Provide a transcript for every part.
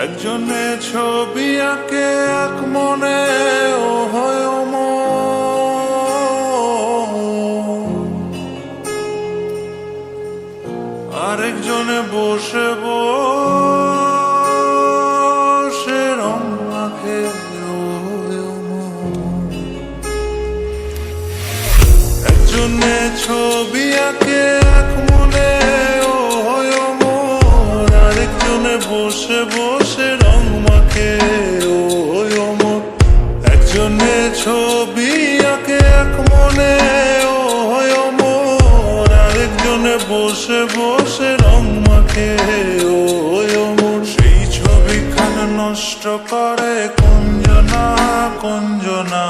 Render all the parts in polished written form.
একজনে ছবি আঁকে এক মনে ও হয় আরেকজনে বসে বসে রং মাখে একজনে ছবি আঁকে এক মনে ও হয় আরেকজনে বসে বসে রং মাখে ও অমর একজনে ছবি আঁকে এক মনে ও হয় অমর আরেকজনে বসে বসে রং মাখে ও অমর সেই ছবিখানা নষ্ট করে কুঞ্জনা কুঞ্জনা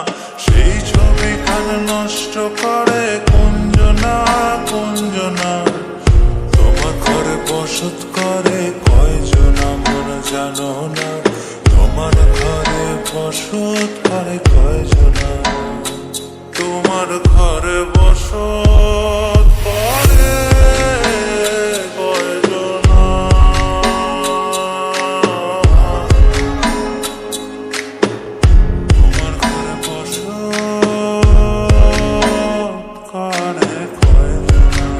সেই ছবিখানা নষ্ট করে কুঞ্জনা কুঞ্জনা তোমার ঘরে বসত করে কয়জনা মন জানো না তোমার ঘরে বসত করে কয়জনা তোমার ঘরে বসত করে কয়জনা তোমার ঘরে বসত করে কয়জনা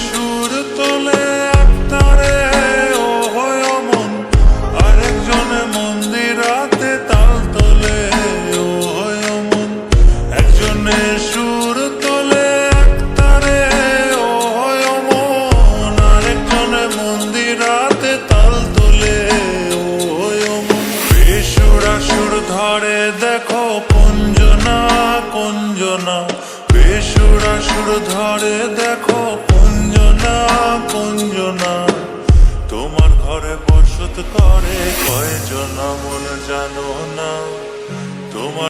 সুর তোলে একটারে ও হয় মন আরেকজনে মন্দিরাতে তাল তোলে ও হয় মন একজনে সুর তোলে একটারে ও হয় মন আরেকজনে মন্দিরাতে তাল তোলে ও হয় মন বেসুরা সুর ধরে দেখো কুঞ্জনা কুঞ্জনা বেসুরা সুর ধরে দেখো কুঞ্জনা কুঞ্জনা তোমার ঘরে বসত করে কয়জনা মন জানো না।